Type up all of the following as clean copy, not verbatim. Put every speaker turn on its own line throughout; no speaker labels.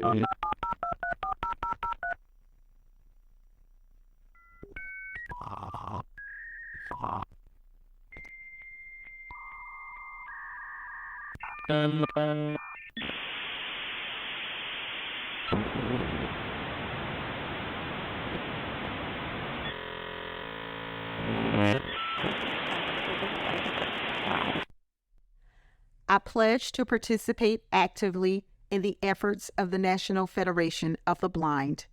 I pledge to participate actively in the efforts of the National Federation of the Blind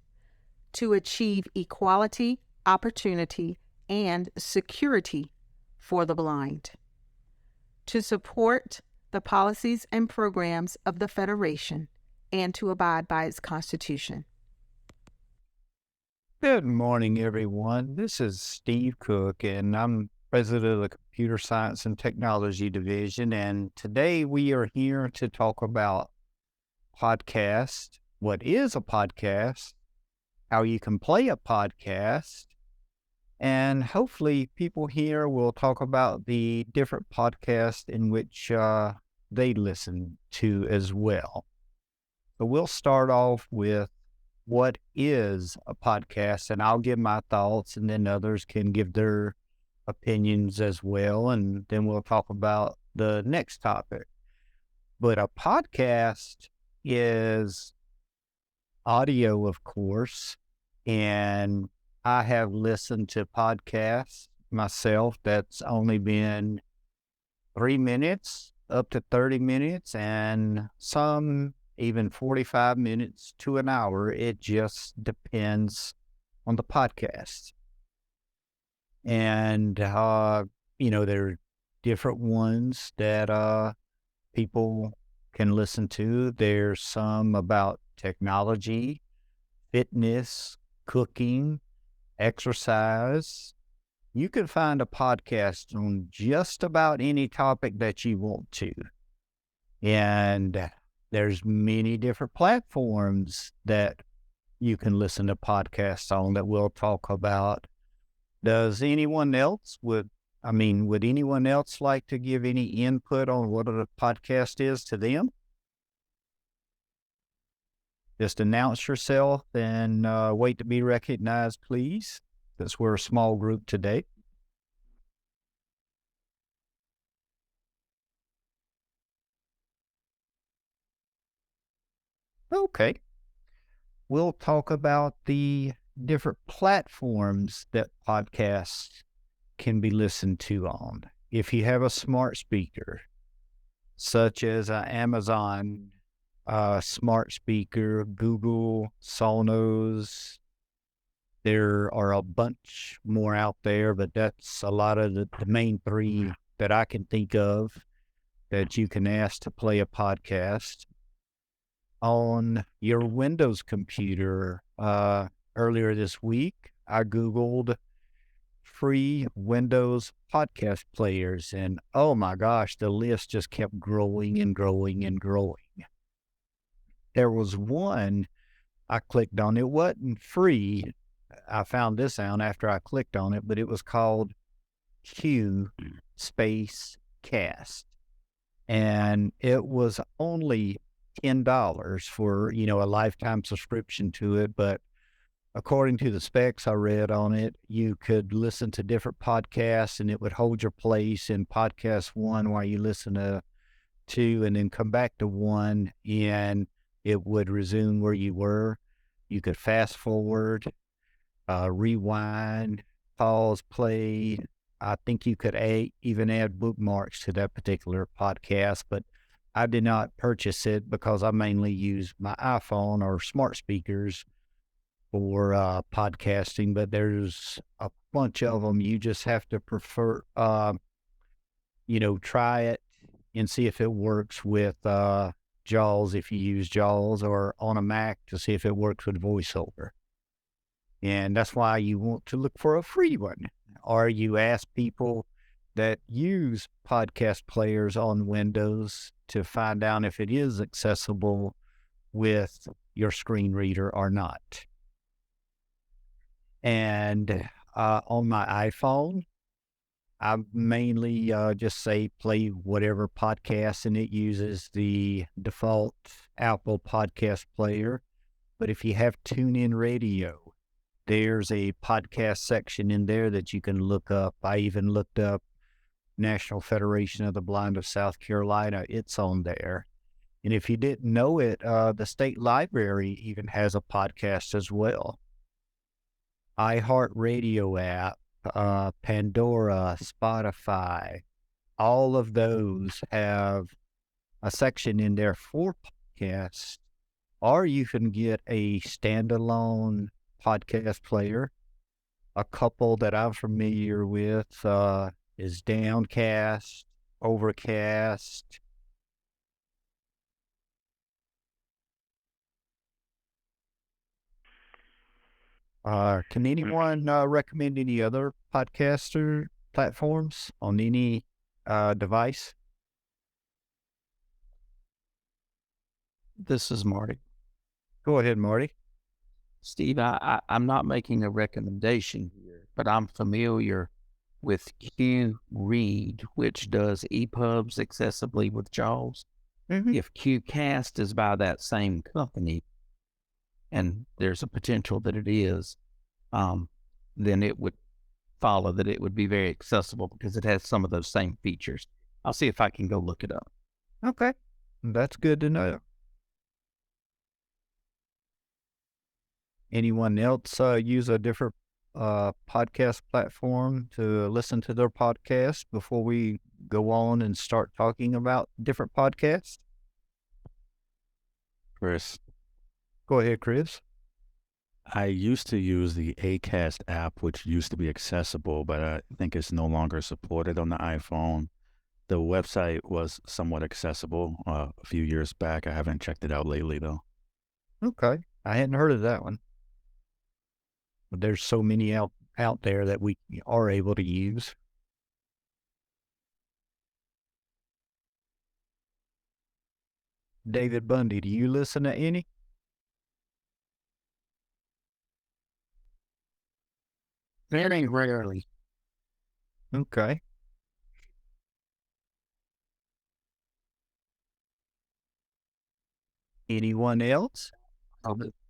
to achieve equality, opportunity, and security for the blind, to support the policies and programs of the Federation, and to abide by its Constitution.
Good morning, everyone. This is Steve Cook, and I'm president of the Computer Science and Technology Division. And today we are here to talk about podcast, what is a podcast, how you can play a podcast, and hopefully people here will talk about the different podcasts in which they listen to as well. So we'll start off with what is a podcast, and I'll give my thoughts, and then others can give their opinions as well, and then we'll talk about the next topic. But a podcast is audio, of course, and I have listened to podcasts myself that's only been 3 minutes up to 30 minutes, and some even 45 minutes to an hour. It just depends on the podcast. And, there are different ones that people can listen to. There's some about technology, fitness, cooking, exercise. You can find a podcast on just about any topic that you want to. And there's many different platforms that you can listen to podcasts on that we'll talk about. Would anyone else like to give any input on what a podcast is to them? Just announce yourself and wait to be recognized, please, since we're a small group today. Okay. We'll talk about the different platforms that podcasts can be listened to on. If you have a smart speaker, such as an Amazon smart speaker, Google, Sonos, there are a bunch more out there, but that's a lot of the main three that I can think of that you can ask to play a podcast. On your Windows computer, earlier this week, I Googled free Windows podcast players, and oh my gosh, the list just kept growing and growing and growing. There was one I clicked on. It wasn't free. I found this out after I clicked on it, but it was called Q Space Cast. And it was only $10 for, a lifetime subscription to it. But according to the specs I read on it, you could listen to different podcasts and it would hold your place in podcast one while you listen to two, and then come back to one, and it would resume where you were. You could fast forward, rewind, pause, play. I think you could even add bookmarks to that particular podcast, but I did not purchase it because I mainly use my iPhone or smart speakers for podcasting, but there's a bunch of them. You just have to try it and see if it works with JAWS, if you use JAWS, or on a Mac to see if it works with VoiceOver. And that's why you want to look for a free one. Or you ask people that use podcast players on Windows to find out if it is accessible with your screen reader or not. And on my iPhone, I mainly just say play whatever podcast, and it uses the default Apple podcast player. But if you have TuneIn Radio, there's a podcast section in there that you can look up. I even looked up National Federation of the Blind of South Carolina. It's on there. And if you didn't know it, the state library even has a podcast as well. iHeartRadio app, Pandora, Spotify, all of those have a section in there for podcasts, or you can get a standalone podcast player. A couple that I'm familiar with is Downcast, Overcast. Can anyone recommend any other podcaster platforms on any device?
This is Marty.
Go ahead, Marty.
Steve, I'm not making a recommendation here, but I'm familiar with Q Read, which does EPUBs accessibly with JAWS.
Mm-hmm.
If QCast is by that same company, and there's a potential that it is, then it would follow that it would be very accessible because it has some of those same features. I'll see if I can go look it up.
Okay, that's good to know. Anyone else use a different podcast platform to listen to their podcast before we go on and start talking about different podcasts?
Chris,
Go ahead, Chris.
I used to use the Acast app, which used to be accessible, but I think it's no longer supported on the iPhone. The website was somewhat accessible a few years back. I haven't checked it out lately, though.
Okay, I hadn't heard of that one. But there's so many out there that we are able to use. David Bundy, do you listen to any?
Very rarely.
Okay. Anyone else?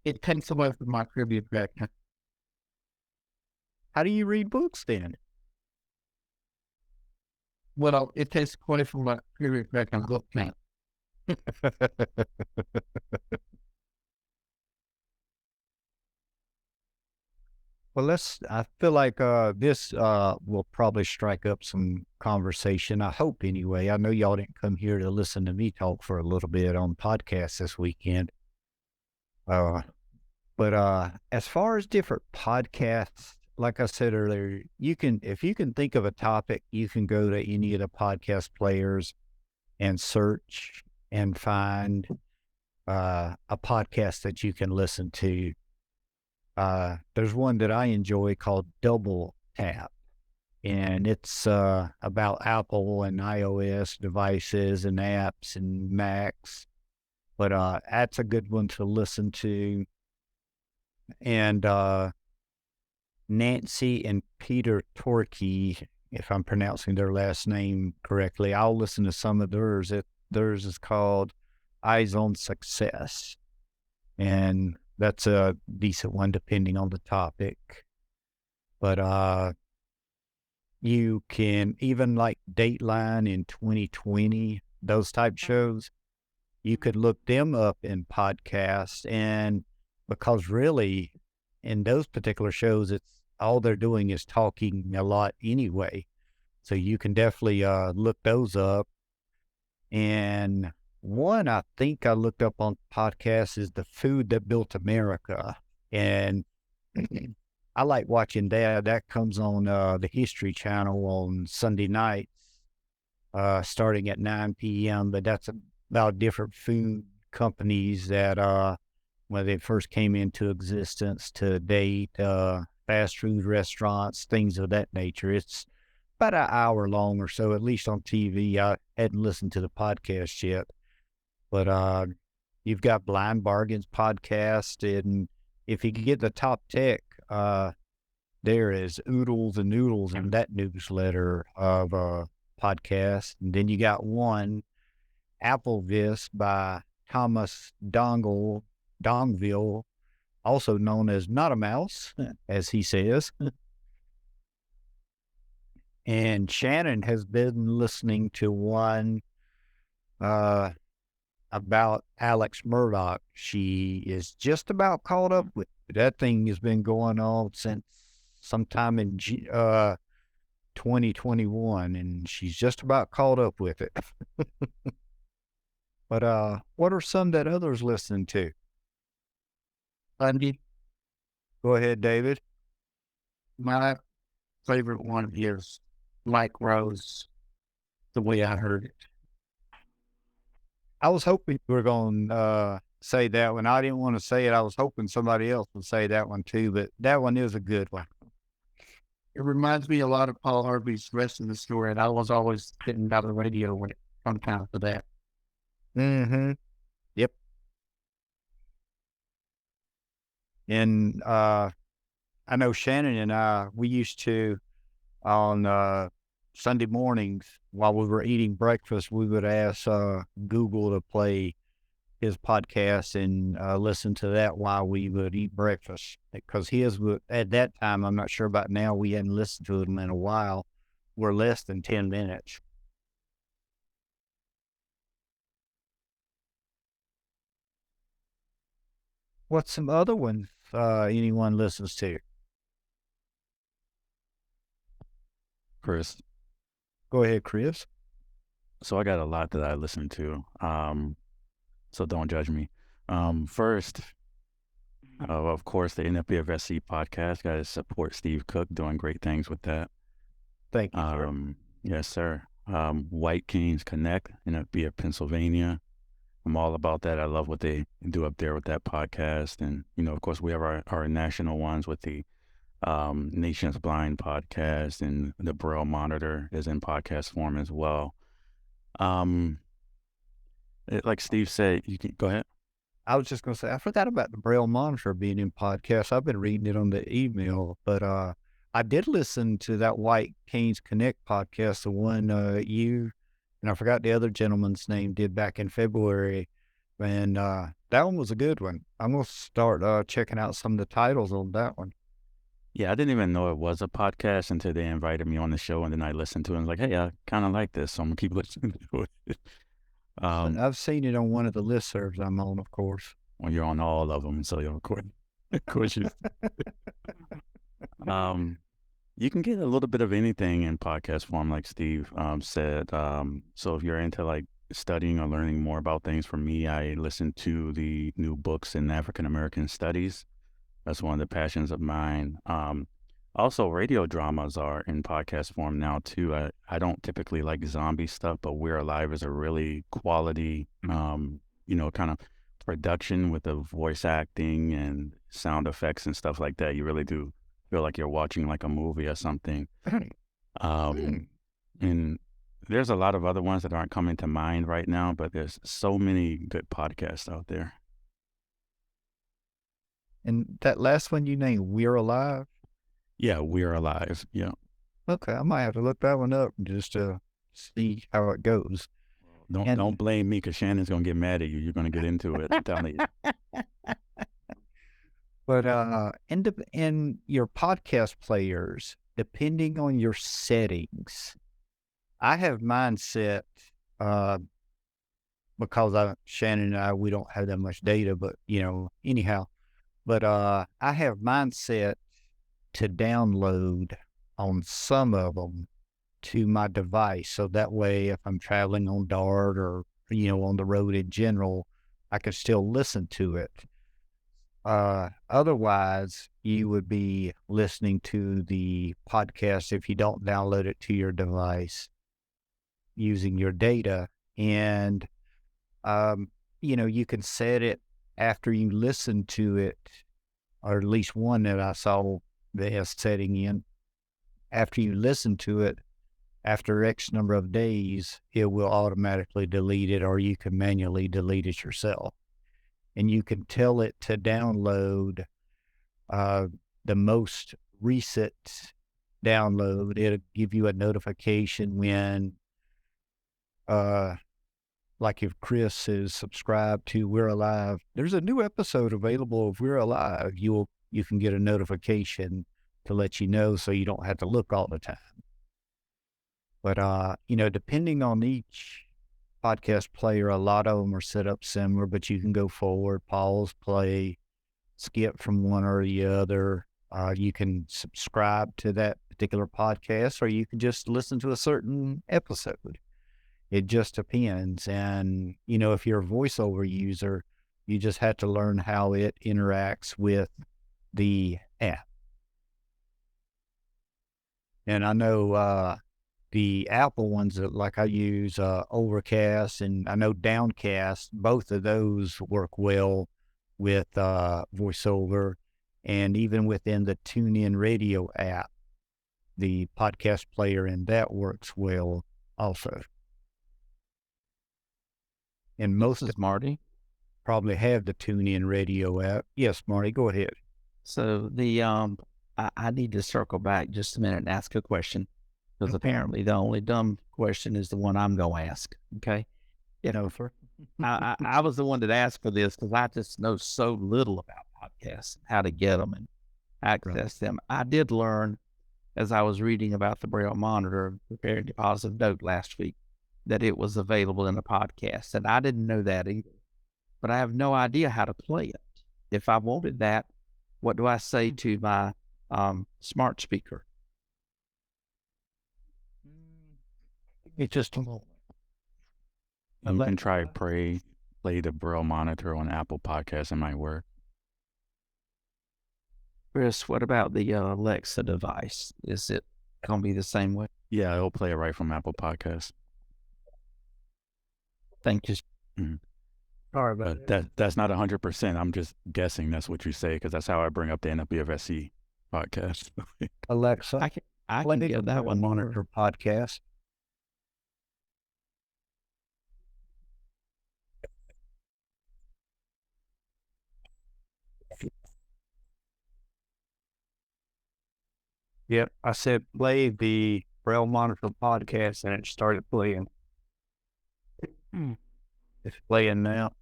It takes away from my tribute back.
How do you read books then?
Well, it takes away from my tribute back on book count.
Well, I feel like this will probably strike up some conversation. I hope anyway. I know y'all didn't come here to listen to me talk for a little bit on podcasts this weekend. But as far as different podcasts, like I said earlier, if you can think of a topic, you can go to any of the podcast players and search and find a podcast that you can listen to. There's one that I enjoy called Double Tap, and it's about Apple and iOS devices and apps and Macs. But that's a good one to listen to. And Nancy and Peter Torkey, if I'm pronouncing their last name correctly, I'll listen to some of theirs. Theirs is called Eyes on Success, and that's a decent one depending on the topic. But you can, even like Dateline in 2020, those type shows, you could look them up in podcasts. And because really in those particular shows, it's all they're doing is talking a lot anyway. So you can definitely look those up. And one I think I looked up on podcasts is The Food That Built America. And I like watching that. That comes on the History Channel on Sunday nights, starting at 9 p.m. But that's about different food companies that when they first came into existence to date, fast food restaurants, things of that nature. It's about an hour long or so, at least on TV. I hadn't listened to the podcast yet. But you've got Blind Bargains podcast, and if you could get the Top Tech, there is oodles and noodles in that newsletter of podcasts. And then you got one, Applevis by Thomas Dongville, also known as Not a Mouse, as he says. And Shannon has been listening to one about Alex Murdoch. She is just about caught up with it. That thing has been going on since sometime in 2021, and she's just about caught up with it. But what are some that others listen to?
Bundy,
Go ahead, David.
my favorite one is Mike Rose, the way I heard it.
I was hoping you were going to say that one. I didn't want to say it. I was hoping somebody else would say that one too, but that one is a good one.
It reminds me a lot of Paul Harvey's Rest of the Story, and I was always sitting by the radio when it come time for that.
Mm-hmm. Yep. And I know Shannon and I, we used to, on Sunday mornings while we were eating breakfast, we would ask Google to play his podcast and listen to that while we would eat breakfast. Because his, at that time, I'm not sure about now, we hadn't listened to them in a while, were less than 10 minutes. What's some other ones anyone listens to?
Chris.
Go ahead, Chris.
So I got a lot that I listen to. So don't judge me. First, of course, the NFBFSC podcast. Got to support Steve Cook, doing great things with that.
Thank you, sir.
Yes, sir. White Canes Connect, NFBF Pennsylvania. I'm all about that. I love what they do up there with that podcast. And, of course, we have our national ones with the Nations Blind podcast, and the Braille Monitor is in podcast form as well. Like Steve said, you can go ahead.
I was just going to say, I forgot about the Braille Monitor being in podcast. I've been reading it on the email, but I did listen to that White Canes Connect podcast, the one you and I forgot the other gentleman's name did back in February, and that one was a good one. I'm going to start checking out some of the titles on that one.
Yeah, I didn't even know it was a podcast until they invited me on the show, and then I listened to it and was like, hey, I kind of like this, so I'm going to keep listening to it.
I've seen it on one of the listservs I'm on, of course.
Well, you're on all of them, so of course you. You can get a little bit of anything in podcast form, like Steve said. So if you're into like studying or learning more about things, for me, I listen to the new books in African American studies. That's one of the passions of mine. Also, radio dramas are in podcast form now too. I don't typically like zombie stuff, but We're Alive is a really quality, kind of production with the voice acting and sound effects and stuff like that. You really do feel like you're watching like a movie or something. And there's a lot of other ones that aren't coming to mind right now, but there's so many good podcasts out there.
And that last one you named, We're Alive?
Yeah, We're Alive. Yeah.
Okay, I might have to look that one up just to see how it goes.
Don't blame me, because Shannon's going to get mad at you. You're going to get into it. I'm telling you.
But in your podcast players, depending on your settings, I have mine set because Shannon and I, we don't have that much data, but anyhow. But I have mine set to download on some of them to my device. So that way, if I'm traveling on DART or, on the road in general, I can still listen to it. Otherwise, you would be listening to the podcast if you don't download it to your device using your data. And, you can set it after you listen to it, or at least one that I saw the setting in. After you listen to it, after X number of days, it will automatically delete it, or you can manually delete it yourself. And you can tell it to download the most recent download. It'll give you a notification when, like if Chris is subscribed to We're Alive, there's a new episode available of We're Alive. You can get a notification to let you know, so you don't have to look all the time. But depending on each podcast player, a lot of them are set up similar, but you can go forward, pause, play, skip from one or the other. You can subscribe to that particular podcast, or you can just listen to a certain episode. It just depends. And, if you're a voiceover user, you just have to learn how it interacts with the app. And I know the Apple ones that like I use Overcast, and I know Downcast, both of those work well with voiceover. And even within the TuneIn Radio app, the podcast player in that works well also. And most
This is Marty.
probably have the TuneIn Radio app. Yes, Marty, go ahead.
So the I need to circle back just a minute and ask a question, because apparently the only dumb question is the one I'm going to ask. Okay.
Sir.
I was the one that asked for this because I just know so little about podcasts, how to get them and access them. I did learn as I was reading about the Braille Monitor, preparing a positive note last week, that it was available in a podcast. And I didn't know that either. But I have no idea how to play it. If I wanted that, what do I say to my smart speaker?
It's just
You can try play the Braille Monitor on Apple Podcasts. It might work.
Chris, what about the Alexa device? Is it going to be the same way?
Yeah, it'll play it right from Apple Podcasts.
Thank you.
sorry about
But that's not 100%. I'm just guessing that's what you say, because that's how I bring up the NWFSC podcast.
Alexa.
I
play
can
the
get that
Braille
one.
Monitor podcast. Yep, I said play the Braille Monitor podcast, and it started playing. It's playing now.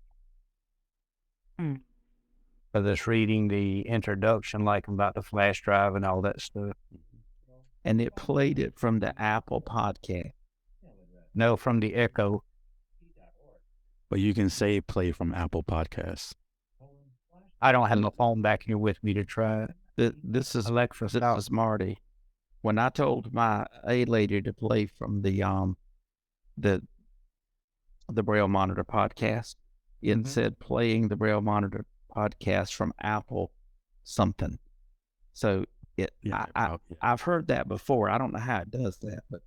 But it's reading the introduction, like about the flash drive and all that stuff.
And it played it from the Apple podcast.
No, from the Echo.
But you can say play from Apple Podcasts.
I don't have my phone back here with me to try it.
This is
Alexa,
this is Marty. When I told my A lady to play from the Braille Monitor podcast, it said playing the Braille Monitor podcast from Apple something. So I've heard that before. I don't know how it does that, but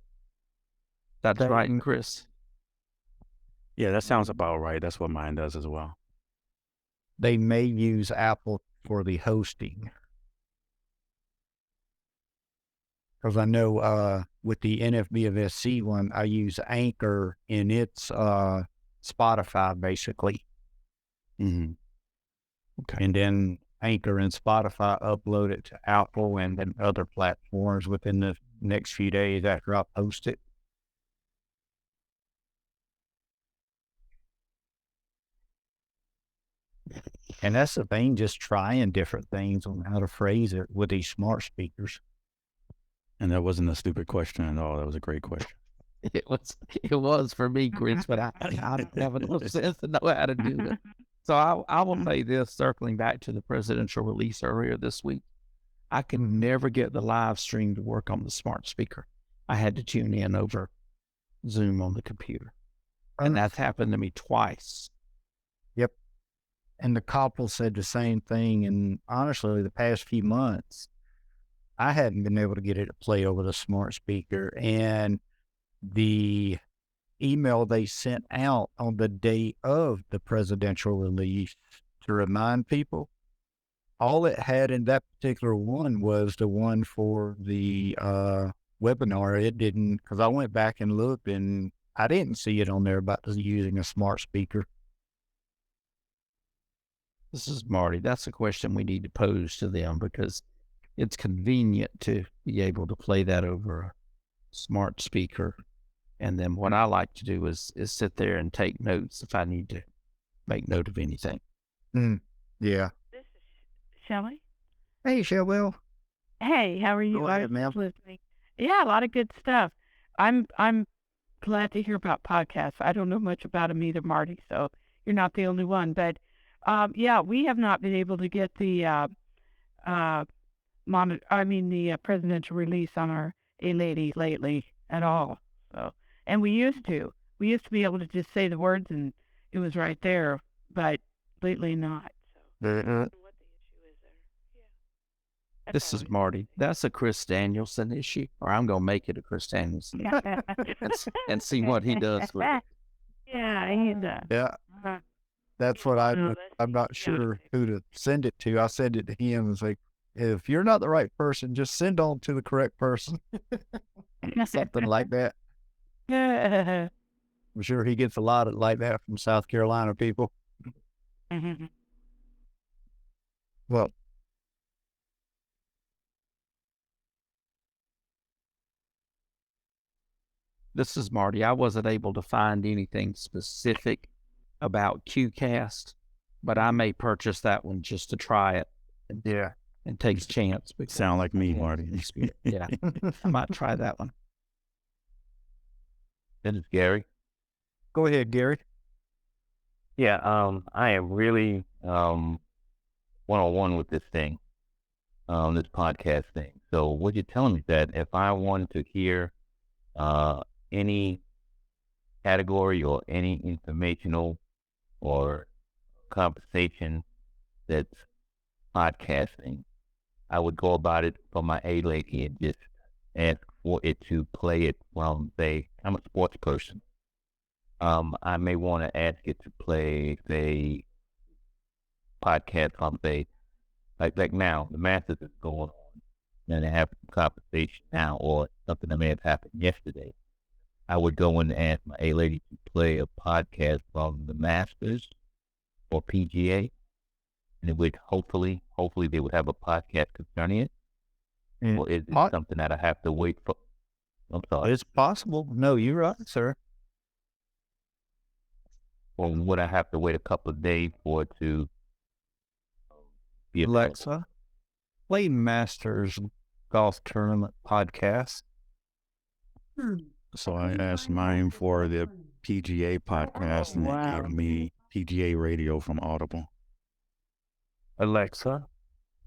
that's right, Chris.
Yeah, that sounds about right. That's what mine does as well.
They may use Apple for the hosting. Because I know with the NFBFSC one, I use Anchor in its Spotify, basically.
Mm-hmm. Okay.
And then Anchor and Spotify upload it to Apple and then other platforms within the next few days after I post it. And that's the thing, just trying different things on how to phrase it with these smart speakers.
And that wasn't a stupid question at all. That was a great question.
It was for me, Chris, but I don't have enough sense to know how to do it. So I will say this, circling back to the presidential release earlier this week. I can never get the live stream to work on the smart speaker. I had to tune in over Zoom on the computer. And that's happened to me twice.
Yep. And the couple said the same thing. And honestly, the past few months, I hadn't been able to get it to play over the smart speaker. And the email they sent out on the day of the presidential release to remind people, all it had in that particular one was the one for the webinar. It didn't, because I went back and looked and I didn't see it on there about using a smart speaker.
This is Marty. That's a question we need to pose to them, because it's convenient to be able to play that over a smart speaker. And then what I like to do is sit there and take notes if I need to make note of anything.
Yeah.
This is Shelley.
Hey, Shellwell.
Hey, how are you?
Go
I
ahead,
was
ma'am.
listening. Yeah, a lot of good stuff. I'm glad to hear about podcasts. I don't know much about them either, Marty. So you're not the only one. But yeah, we have not been able to get the the presidential release on our A-Lady lately at all. So, and we used to be able to just say the words and it was right there, but lately not. So, I don't know what the issue is there. Yeah. That's
This
all
is Marty. That's a Chris Danielson issue, or I'm going to make it a Chris Danielson and see what he does with it.
Yeah, he does.
Yeah.
Uh,
That's what
No, that's
I'm not
yeah.
sure who to send it to. I send it to him. It's like, if you're not the right person, just send on to the correct person. Something like that.
Yeah.
I'm sure he gets a lot of like that from South Carolina people.
Mhm.
Well,
This is Marty. I wasn't able to find anything specific about QCast, but I may purchase that one just to try it
yeah.
and take a chance. because-
Sound like me,
Yeah,
Marty.
Yeah, I might try that one.
This is Gary.
Go ahead, Gary.
Yeah, I am really one-on-one with this thing, this podcast thing. So what you're telling me is that if I wanted to hear any category or any informational or conversation that's podcasting, I would go about it for my A-Lady and just ask for it to play it from, say, I'm a sports person. I may want to ask it to play, say, podcast from, say, like now, the Masters is going on, and they have a conversation now, or something that may have happened yesterday. I would go in and ask my A-Lady to play a podcast from the Masters or PGA, and it would hopefully they would have a podcast concerning it.
And
Or is it
pot-
something that I have to wait for? I'm sorry.
It's possible. No, you're right, sir.
Or would I have to wait a couple of days for it to be available?
Alexa, play Masters Golf Tournament podcast.
So I asked mine for the PGA podcast, and it gave me PGA radio from Audible.
Alexa,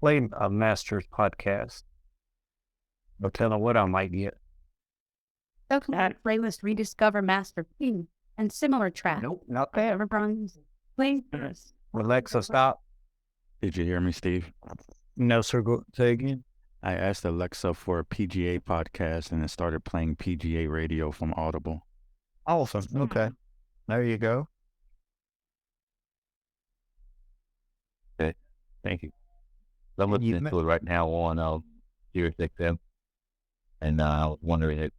play a Masters podcast. No telling what I might get.
Open that playlist, rediscover Master P and similar tracks.
Nope, not that.
Everyone's play.
Alexa, stop.
Did you hear me, Steve?
No, sir. Go say again.
I asked Alexa for a PGA podcast, and it started playing PGA radio from Audible.
Awesome. Okay. There you go.
Thank you. I'm
And you
listening
ma-
to it right now on Sirius XM, and I was wondering if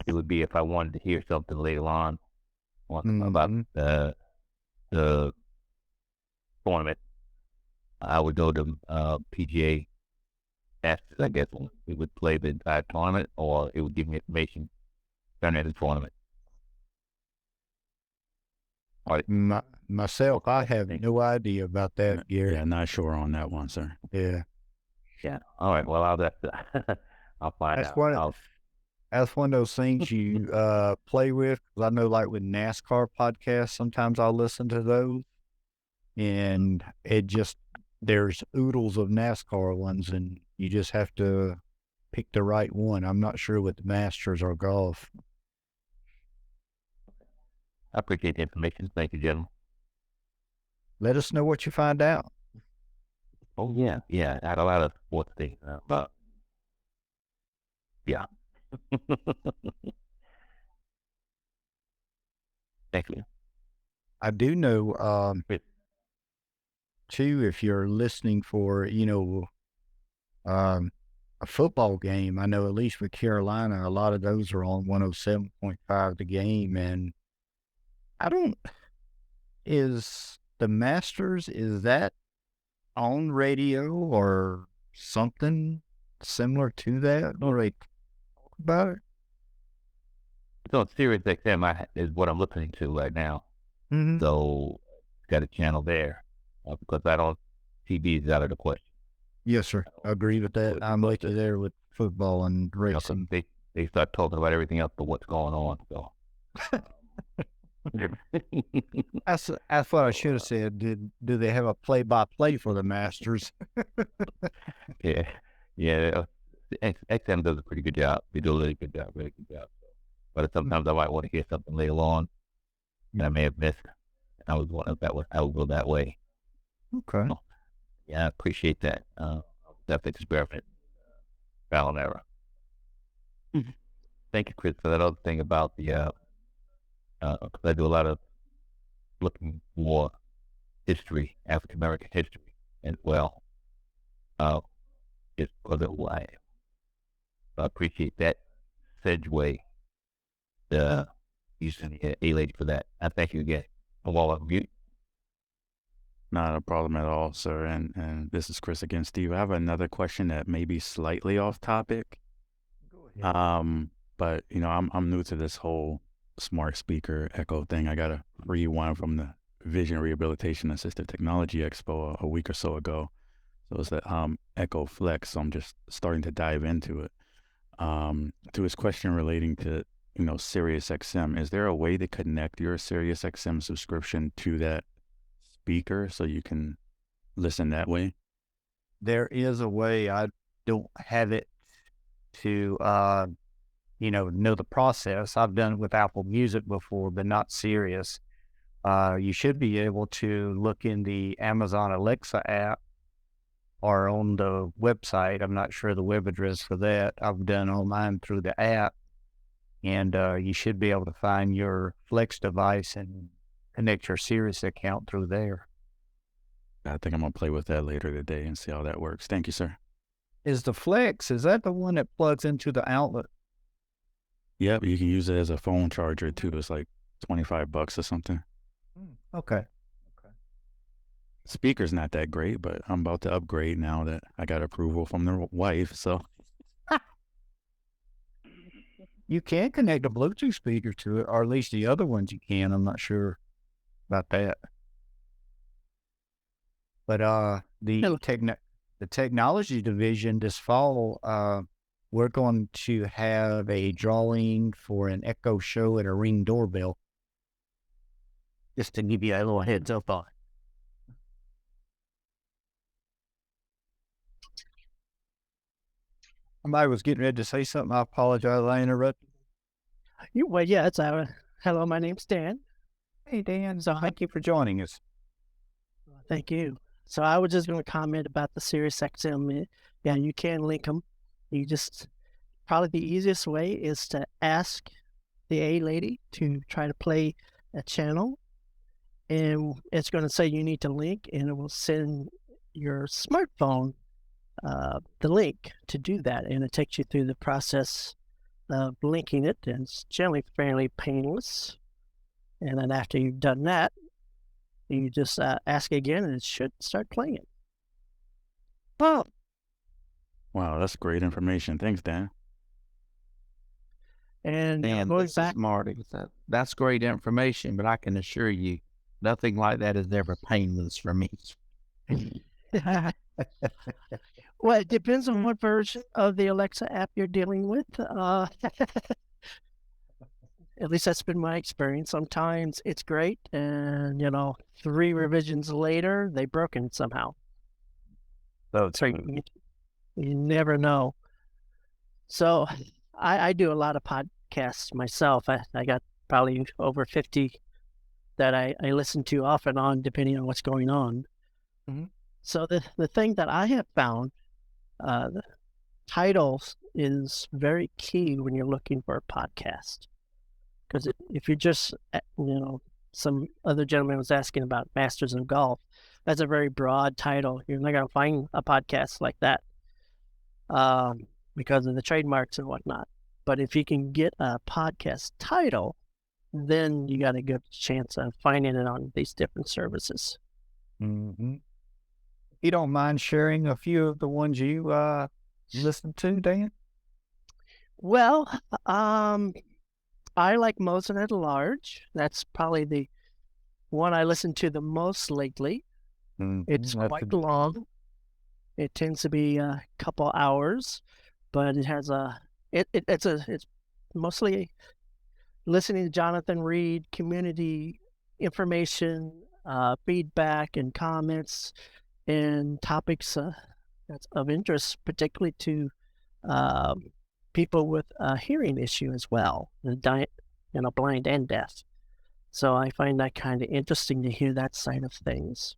it would be if I wanted to hear something later on about
Mhm.
the tournament. I would go to PGA Masters, I guess. It would play the entire tournament, or it would give me information during the tournament.
Myself, I have no idea about that, Gary.
Yeah, not sure on that one, sir.
Yeah.
Yeah. All right. Well, I'll have to. I'll find
That's
out.
what- That's one of those things you play with. 'Cause I know, like with NASCAR podcasts, sometimes I'll listen to those, and there's oodles of NASCAR ones, and you just have to pick the right one. I'm not sure with the Masters or golf.
I appreciate the information. Thank you, gentlemen.
Let us know what you find out.
Oh yeah, yeah. I had a lot of sports things, but yeah. Thank you.
I do know,
Great.
too, if you're listening for, a football game, I know at least with Carolina, a lot of those are on 107.5 The Game. And is the Masters, is that on radio, or something similar to that? Or they talk about it?
So Sirius XM is what I'm listening to right now.
Mm-hmm.
So got a channel there because TV is out of the question.
Yes, sir. I agree with that. I'm like there with football and
You know,
racing.
they start talking about everything else but what's going on. So
That's what I should have said. Do they have a play-by-play for the Masters?
yeah. XM does a pretty good job. They do a really good job. But sometimes I might want to hear something later on that I may have missed. I would go that way.
Okay.
So, yeah, I appreciate that. That experiment, trial and error. Thank you, Chris, for that other thing about the. 'Cause I do a lot of looking for history, African American history, as well. Just because of who I am. So I appreciate that segue. Using the A-Lady for that. I thank you again. While I'm mute.
Not a problem at all, sir. And this is Chris again, Steve. I have another question that may be slightly off topic.
Go ahead.
But I'm new to this whole smart speaker Echo thing. I got a free one from the Vision Rehabilitation Assistive Technology Expo a week or so ago. So it's the Echo Flex. So I'm just starting to dive into it. To his question relating to Sirius XM, is there a way to connect your Sirius XM subscription to that speaker so you can listen that way?
There is a way. I don't have it to, know the process. I've done it with Apple Music before, but not Sirius. You should be able to look in the Amazon Alexa app or on the website. I'm not sure the web address for that. I've done all mine through the app. And you should be able to find your Flex device and connect your Sirius account through there.
I think I'm going to play with that later today and see how that works. Thank you, sir.
Is the Flex, is that the one that plugs into the outlet?
Yep, you can use it as a phone charger too. It's like $25 or something.
Okay.
Speaker's not that great, but I'm about to upgrade now that I got approval from the wife, so...
You can connect a Bluetooth speaker to it, or at least the other ones you can. I'm not sure about that. But the technology division this fall, we're going to have a drawing for an Echo Show and a Ring doorbell. Just to give you a little heads up on it. Somebody was getting ready to say something. I apologize. I interrupted.
Yeah, it's hello, my name's Dan.
Hey, Dan. So thank you for joining us.
Thank you. So I was just going to comment about the Sirius XM. Yeah, you can link them. Probably the easiest way is to ask the A-Lady to try to play a channel. And it's going to say you need to link, and it will send your smartphone the link to do that, and it takes you through the process of linking it, and it's generally fairly painless. And then after you've done that, you just ask again, and it should start playing it.
Wow, that's great information. Thanks, Dan.
And
Dan,
going
this is
back,
Marty. That's great information, but I can assure you, nothing like that is ever painless for me.
well, it depends on what version of the Alexa app you're dealing with. At least that's been my experience. Sometimes it's great, and 3 revisions later, they've broken somehow.
So
you never know. So I do a lot of podcasts myself. I got probably over 50 that I listen to off and on, depending on what's going on.
Mm-hmm.
So the thing that I have found, the titles is very key when you're looking for a podcast. Because if you're just, some other gentleman was asking about Masters of Golf, that's a very broad title. You're not going to find a podcast like that because of the trademarks and whatnot. But if you can get a podcast title, then you got a good chance of finding it on these different services.
Mm-hmm. you don't mind sharing a few of the ones you listened to, Dan?
Well, I like Mosen at Large. That's probably the one I listen to the most lately. It's
That's
quite
a-
long. It tends to be a couple hours, but it has it's mostly listening to Jonathan Reed, community information, feedback, and comments, and topics that's of interest, particularly to people with a hearing issue as well, blind and deaf. So I find that kind of interesting to hear that side of things.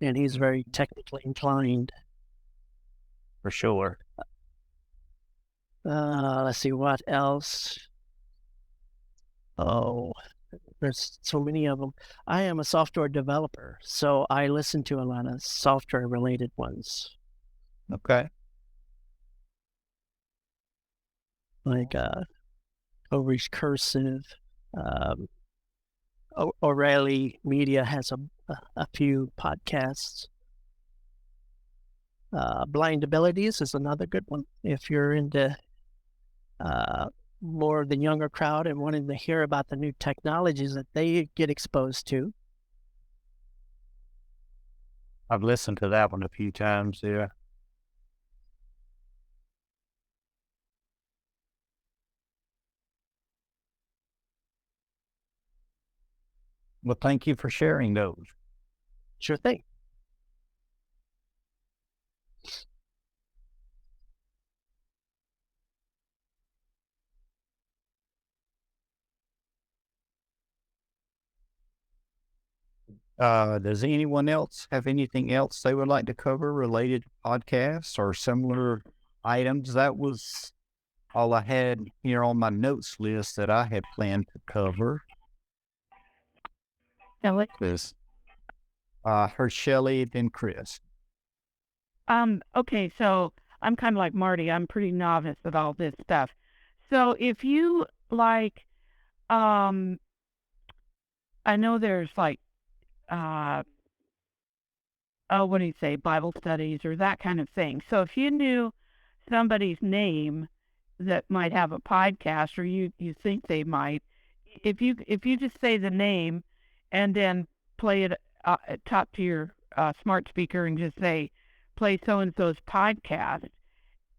And he's very technically inclined.
For sure.
Let's see what else. Oh, there's so many of them. I am a software developer, so I listen to a lot of software related ones,
Okay.
like Overreach Cursive. O'Reilly Media has a few podcasts. Blind Abilities is another good one if you're into more of the younger crowd and wanting to hear about the new technologies that they get exposed to.
I've listened to that one a few times. Yeah.
Well, thank you for sharing those.
Sure thing.
Does anyone else have anything else they would like to cover related to podcasts or similar items? That was all I had here on my notes list that I had planned to cover.
Ellie?
This
Heard Shelley, then Chris.
Okay, so I'm kind of like Marty. I'm pretty novice at all this stuff. So if you like, I know there's like, what do you say, Bible studies or that kind of thing. So if you knew somebody's name that might have a podcast, or you think they might, if you just say the name and then play it, talk to your smart speaker and just say, play so and so's podcast.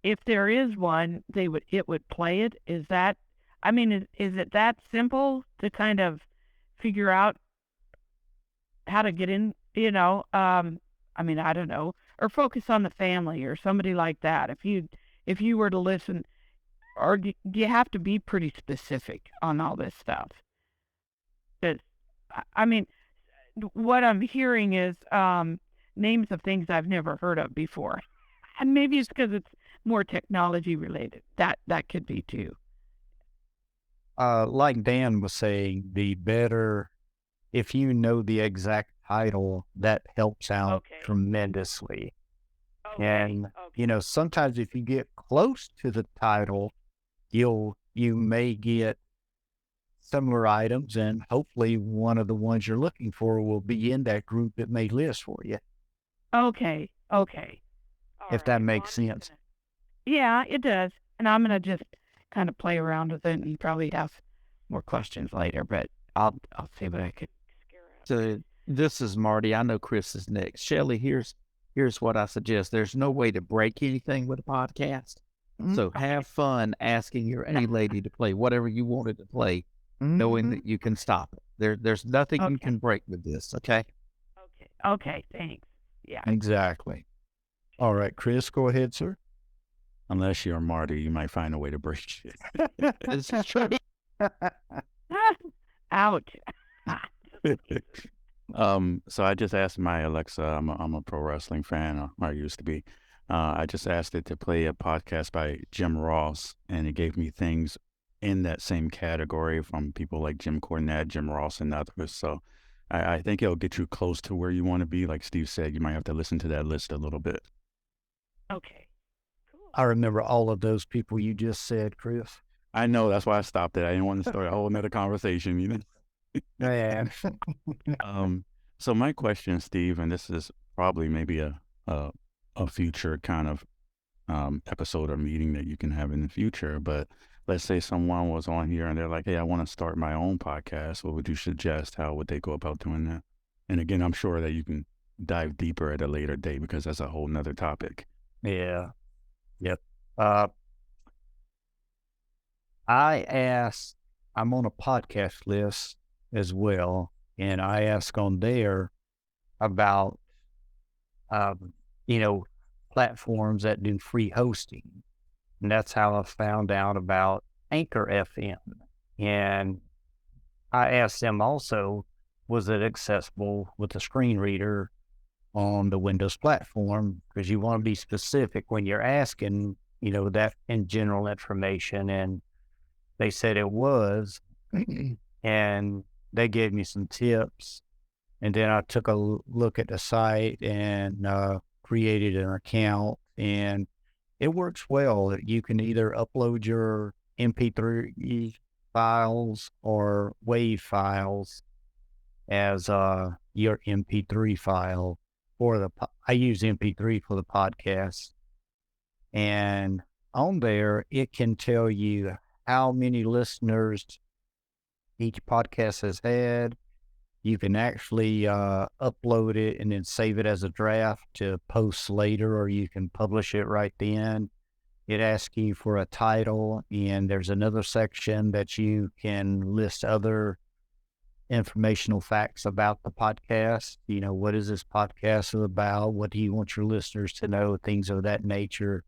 If there is one, it would play it. Is that? I mean, is it that simple to kind of figure out how to get in? I mean, I don't know, or focus on the family or somebody like that. If you were to listen, or do you have to be pretty specific on all this stuff? Because, I mean, what I'm hearing is names of things I've never heard of before. And maybe it's because it's more technology related. That could be too.
Like Dan was saying, the better if you know the exact title, that helps out tremendously. And sometimes if you get close to the title, you may get similar items, and hopefully one of the ones you're looking for will be in that group that may list for you.
Okay.
If that makes sense.
Yeah, it does. And I'm gonna just kind of play around with it and probably have more questions later. But I'll see what I could.
So this is Marty. I know Chris is next. Shelley, here's what I suggest. There's no way to break anything with a podcast. So have fun asking your A lady to play whatever you wanted to play, knowing that you can stop it. There's nothing you can break with this, okay?
Okay, thanks. Yeah.
Exactly. All right, Chris, go ahead, sir.
Unless you're Marty, you might find a way to break it.
It's true.
Ouch.
So I just asked my Alexa, I'm a pro wrestling fan, or I used to be. I just asked it to play a podcast by Jim Ross, and it gave me things in that same category from people like Jim Cornette, Jim Ross, and others. So I think it'll get you close to where you want to be. Like Steve said, you might have to listen to that list a little bit.
Okay. Cool.
I remember all of those people you just said, Chris.
I know, that's why I stopped it. I didn't want to start a whole nother conversation,
Yeah.
So my question, Steve, and this is probably maybe a a future kind of episode or meeting that you can have in the future. But let's say someone was on here and they're like, hey, I want to start my own podcast. What would you suggest? How would they go about doing that? And again, I'm sure that you can dive deeper at a later date because that's a whole nother topic.
Yeah. Yep. I'm on a podcast list as well, and I ask on there about, platforms that do free hosting. And that's how I found out about Anchor FM. And I asked them also, was it accessible with a screen reader on the Windows platform? Because you want to be specific when you're asking, that in general information. And they said it was, and they gave me some tips. And then I took a look at the site and created an account, and it works well. You can either upload your MP3 files or WAV files as your MP3 file I use MP3 for the podcast. And on there, it can tell you how many listeners each podcast has had. You can actually upload it and then save it as a draft to post later, or you can publish it right then. It asks you for a title, and there's another section that you can list other informational facts about the podcast. What is this podcast about? What do you want your listeners to know? Things of that nature.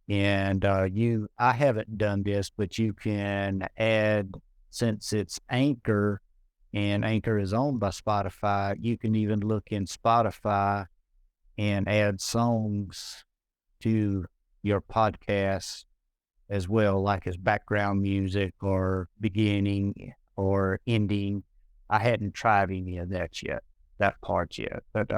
And I haven't done this, but you can add, since it's Anchor, and Anchor is owned by Spotify, you can even look in Spotify and add songs to your podcast as well, like as background music or beginning or ending. I hadn't tried any of that part yet. But,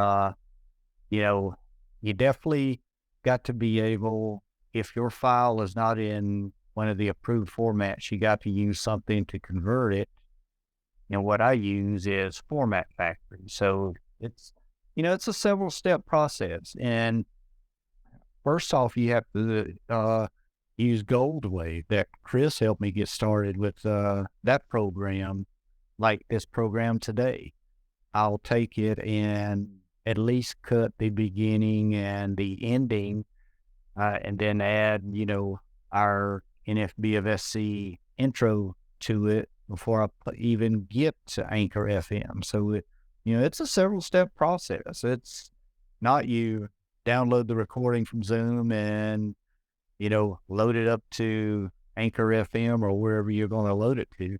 you definitely got to be able, if your file is not in one of the approved formats, you got to use something to convert it. And what I use is Format Factory. So it's a several step process. And first off, you have to use Goldwave. That Chris helped me get started with that program, like this program today. I'll take it and at least cut the beginning and the ending, and then add, our NFB-of-SC intro to it before I even get to Anchor FM. So, it's a several step process. It's not you download the recording from Zoom and, load it up to Anchor FM or wherever you're going to load it to.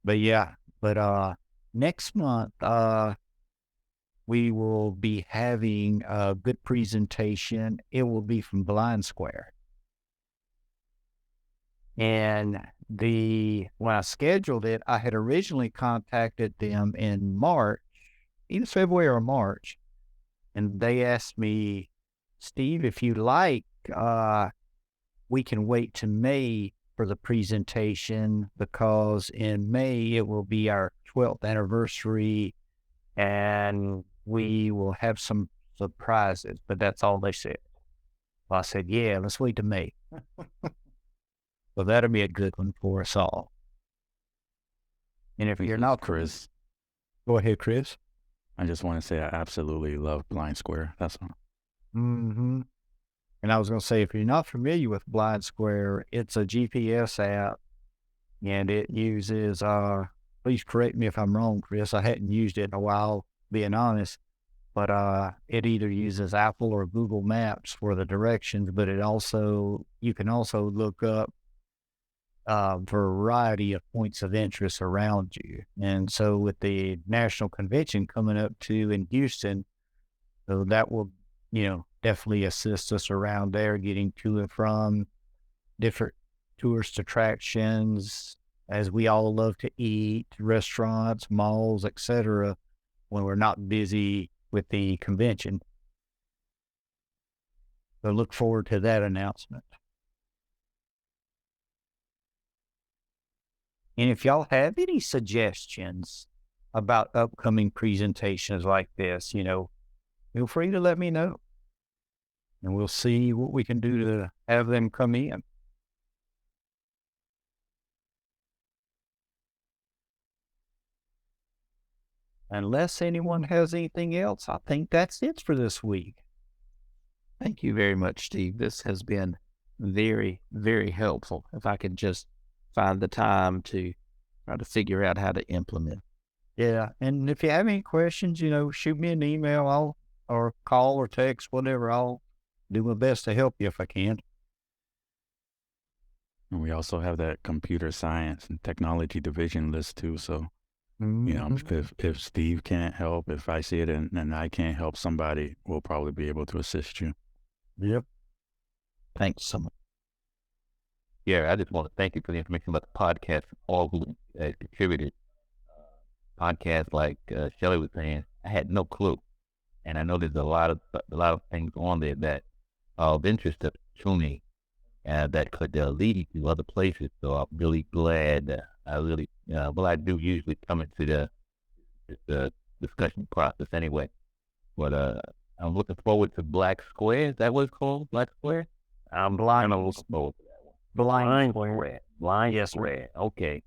But next month, we will be having a good presentation. It will be from Blind Square. And when I scheduled it, I had originally contacted them in March, either February or March. And they asked me, Steve, if you like, we can wait to May for the presentation, because in May it will be our 12th anniversary and we will have some surprises. But that's all they said. Well, I said, yeah, let's wait to May. Well, that'll be a good one for us all. And if you're not,
Chris,
go ahead, Chris.
I just want to say I absolutely love Blind Square. That's all.
Mm-hmm. And I was going to say, if you're not familiar with Blind Square, it's a GPS app, and it uses, please correct me if I'm wrong, Chris, I hadn't used it in a while, being honest, but it either uses Apple or Google Maps for the directions, but you can also look up a variety of points of interest around you. And so with the national convention coming up too in Houston, so that will, definitely assist us around there, getting to and from different tourist attractions, as we all love to eat, restaurants, malls, etc., when we're not busy with the convention. So look forward to that announcement. And if y'all have any suggestions about upcoming presentations like this,
feel free to let me know. And we'll see what we can do to have them come in. Unless anyone has anything else, I think that's it for this week.
Thank you very much, Steve. This has been very, very helpful. If I could just find the time to try to figure out how to implement.
Yeah, and if you have any questions, shoot me an email, or call or text, whatever. I'll do my best to help you if I can.
And we also have that computer science and technology division list too. So, if Steve can't help, if I see it and I can't help somebody, we'll probably be able to assist you.
Yep.
Thanks so much.
Yeah, I just want to thank you for the information about the podcast, all who contributed. Podcasts like Shelley was saying, I had no clue. And I know there's a lot of things on there that are of interest to me, that could lead to other places. So I'm really glad. I do usually come into the discussion process anyway. But I'm looking forward to Black Square. Is that what it's called? Black Square?
I'm blind.
I'm looking forward to that one.
Blind
Square. Blind
Yes,
Square. Okay.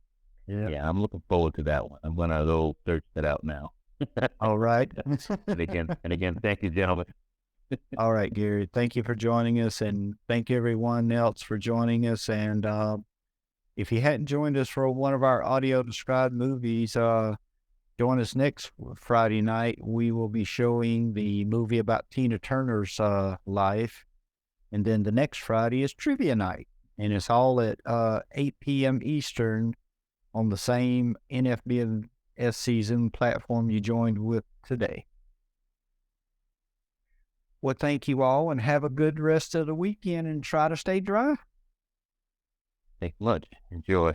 Yeah.
Yeah, I'm looking forward to that one. I'm gonna go search that out now.
All right.
And again, thank you, gentlemen.
All right, Gary. Thank you for joining us, and thank everyone else for joining us. And if you hadn't joined us for one of our audio described movies, join us next Friday night. We will be showing the movie about Tina Turner's life. And then the next Friday is trivia night. And it's all at 8 p.m. Eastern on the same NFBS season platform you joined with today. Well, thank you all, and have a good rest of the weekend, and try to stay dry.
Thanks much. Enjoy.